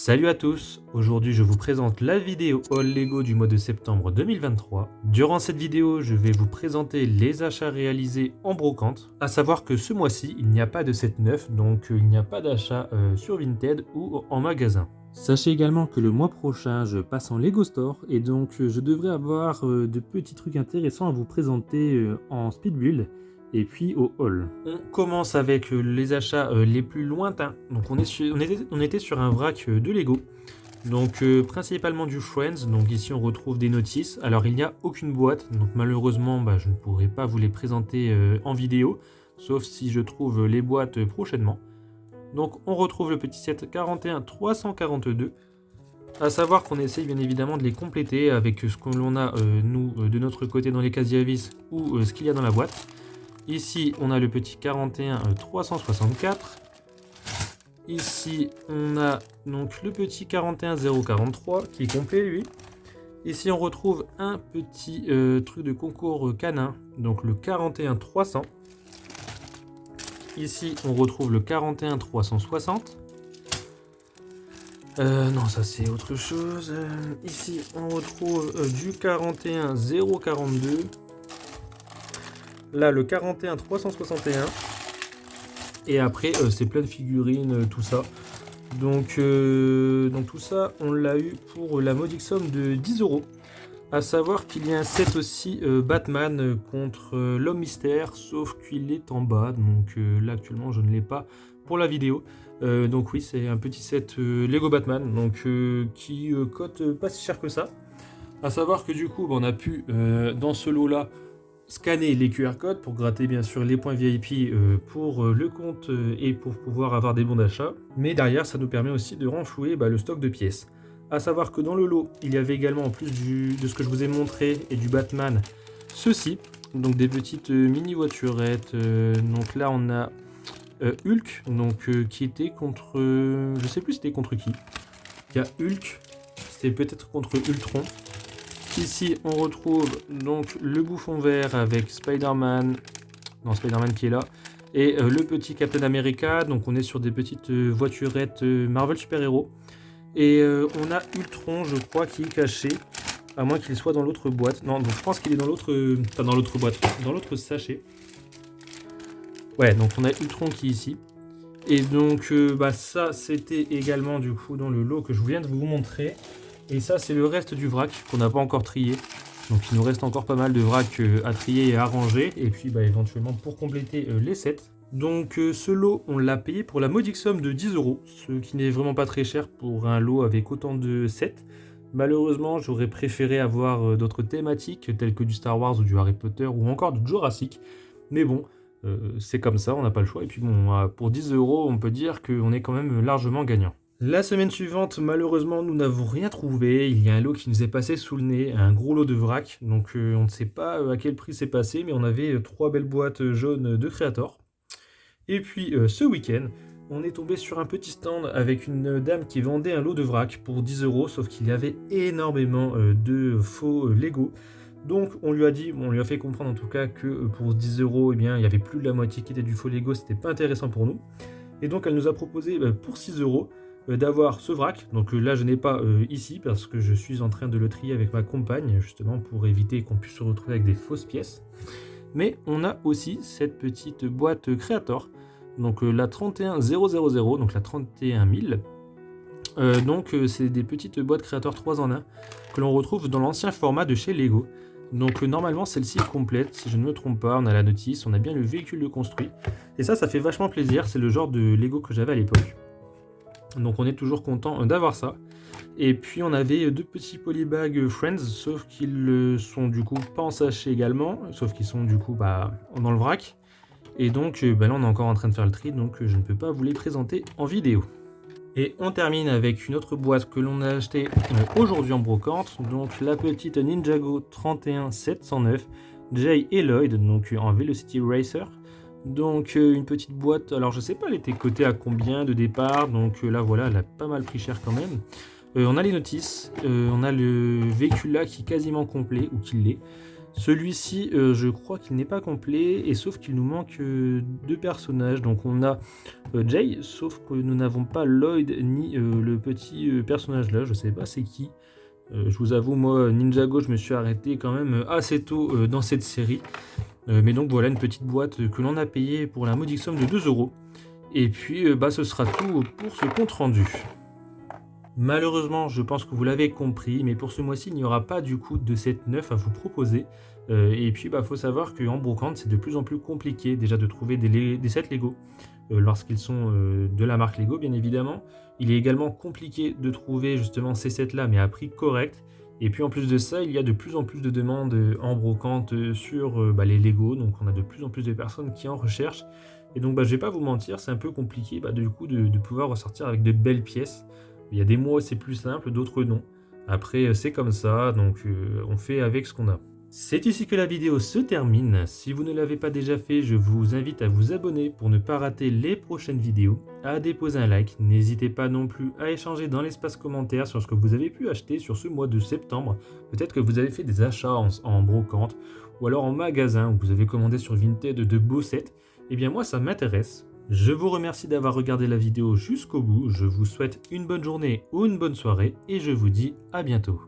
Salut à tous, aujourd'hui je vous présente la vidéo haul Lego du mois de septembre 2023. Durant cette vidéo, je vais vous présenter les achats réalisés en brocante. À savoir que ce mois-ci, il n'y a pas de set neuf, donc il n'y a pas d'achat sur Vinted ou en magasin. Sachez également que le mois prochain, je passe en Lego Store et donc je devrais avoir de petits trucs intéressants à vous présenter en speed build. Et puis au haul. On commence avec les achats les plus lointains. Donc on était sur un vrac de Lego. Donc principalement du Friends. Donc ici on retrouve des notices. Alors il n'y a aucune boîte. Donc malheureusement je ne pourrai pas vous les présenter en vidéo. Sauf si je trouve les boîtes prochainement. Donc on retrouve le petit set 41 342. A savoir qu'on essaye bien évidemment de les compléter avec ce que l'on a nous de notre côté dans les casiers à vis ou ce qu'il y a dans la boîte. Ici, on a le petit 41 364. Ici, on a donc le petit 41 043 qui est complet lui. Ici, on retrouve un petit truc de concours canin, donc le 41 300. Ici, on retrouve le 41 360. Non, ça c'est autre chose. Ici, on retrouve du 41 042. Là, le 41 361. Et après, c'est plein de figurines, tout ça. Donc tout ça, on l'a eu pour la modique somme de 10 €. A savoir qu'il y a un set aussi Batman contre l'homme mystère, sauf qu'il est en bas. Donc là, actuellement, je ne l'ai pas pour la vidéo. Donc oui, c'est un petit set Lego Batman, donc qui cote pas si cher que ça. A savoir que du coup, on a pu, dans ce lot-là, scanner les QR codes pour gratter bien sûr les points VIP pour le compte et pour pouvoir avoir des bons d'achat. Mais derrière, ça nous permet aussi de renflouer le stock de pièces. A savoir que dans le lot, il y avait également, en plus de ce que je vous ai montré et du Batman, ceci. Donc des petites mini voiturettes. Donc là, on a Hulk, donc qui était contre... je sais plus c'était contre qui. Il y a Hulk, c'était peut-être contre Ultron. Ici, on retrouve donc le bouffon vert avec Spider-Man, Spider-Man qui est là, et le petit Captain America. Donc on est sur des petites voiturettes Marvel super-héros. Et on a Ultron, je crois, qui est caché, à moins qu'il soit dans l'autre boîte. Non, donc je pense qu'il est dans l'autre, pas dans l'autre boîte, dans l'autre sachet. Ouais, donc on a Ultron qui est ici. Et donc ça, c'était également du coup dans le lot que je viens de vous montrer. Et ça, c'est le reste du vrac qu'on n'a pas encore trié. Donc il nous reste encore pas mal de vrac à trier et à ranger. Et puis éventuellement pour compléter les sets. Donc ce lot, on l'a payé pour la modique somme de 10 €. Ce qui n'est vraiment pas très cher pour un lot avec autant de sets. Malheureusement, j'aurais préféré avoir d'autres thématiques telles que du Star Wars ou du Harry Potter ou encore du Jurassic. Mais bon, c'est comme ça, on n'a pas le choix. Et puis bon, pour 10 €, on peut dire qu'on est quand même largement gagnant. La semaine suivante, malheureusement, nous n'avons rien trouvé. Il y a un lot qui nous est passé sous le nez, un gros lot de vrac. Donc on ne sait pas à quel prix c'est passé, mais on avait 3 belles boîtes jaunes de Creator. Et puis ce week-end, on est tombé sur un petit stand avec une dame qui vendait un lot de vrac pour 10 €, sauf qu'il y avait énormément de faux Lego. Donc on lui a dit, on lui a fait comprendre en tout cas que pour 10 €, il y avait plus de la moitié qui était du faux Lego, c'était pas intéressant pour nous. Et donc elle nous a proposé pour 6 € d'avoir ce vrac. Donc là je n'ai pas ici parce que je suis en train de le trier avec ma compagne justement pour éviter qu'on puisse se retrouver avec des fausses pièces. Mais on a aussi cette petite boîte Creator, donc la 31000, donc la 31000. Donc c'est des petites boîtes Creator 3 en 1 que l'on retrouve dans l'ancien format de chez Lego. Donc normalement celle-ci est complète, si je ne me trompe pas, on a la notice, on a bien le véhicule de construit. Et ça fait vachement plaisir, c'est le genre de Lego que j'avais à l'époque. Donc on est toujours content d'avoir ça. Et puis on avait deux petits polybags Friends, sauf qu'ils sont du coup pas en sachet également, sauf qu'ils sont du coup dans le vrac. Et donc là on est encore en train de faire le tri, donc je ne peux pas vous les présenter en vidéo. Et on termine avec une autre boîte que l'on a achetée aujourd'hui en brocante, donc la petite Ninjago 31 709 Jay et Lloyd, donc en Velocity Racer. Donc une petite boîte, alors je sais pas elle était cotée à combien de départ, donc là voilà, elle a pas mal pris cher quand même. On a les notices, on a le véhicule là qui est quasiment complet, ou qui l'est. Celui-ci, je crois qu'il n'est pas complet, et sauf qu'il nous manque 2 personnages. Donc on a Jay, sauf que nous n'avons pas Lloyd ni le petit personnage là, je sais pas c'est qui. Je vous avoue, moi, Ninjago, je me suis arrêté quand même assez tôt dans cette série. Mais donc voilà, une petite boîte que l'on a payée pour la modique somme de 2 €. Et puis, ce sera tout pour ce compte rendu. Malheureusement, je pense que vous l'avez compris, mais pour ce mois-ci, il n'y aura pas du coup de set neuf à vous proposer. Et puis, faut savoir qu'en brocante, c'est de plus en plus compliqué déjà de trouver des sets Lego lorsqu'ils sont de la marque Lego, bien évidemment. Il est également compliqué de trouver justement ces sets-là, mais à prix correct. Et puis en plus de ça, il y a de plus en plus de demandes en brocante sur les Lego, donc on a de plus en plus de personnes qui en recherchent. Et donc je vais pas vous mentir, c'est un peu compliqué du coup de pouvoir ressortir avec de belles pièces. Il y a des mois c'est plus simple, d'autres non. Après c'est comme ça, donc on fait avec ce qu'on a. C'est ici que la vidéo se termine. Si vous ne l'avez pas déjà fait, je vous invite à vous abonner pour ne pas rater les prochaines vidéos, à déposer un like. N'hésitez pas non plus à échanger dans l'espace commentaire sur ce que vous avez pu acheter sur ce mois de septembre. Peut-être que vous avez fait des achats en brocante ou alors en magasin où vous avez commandé sur Vinted de beaux sets. Eh bien moi ça m'intéresse. Je vous remercie d'avoir regardé la vidéo jusqu'au bout. Je vous souhaite une bonne journée ou une bonne soirée et je vous dis à bientôt.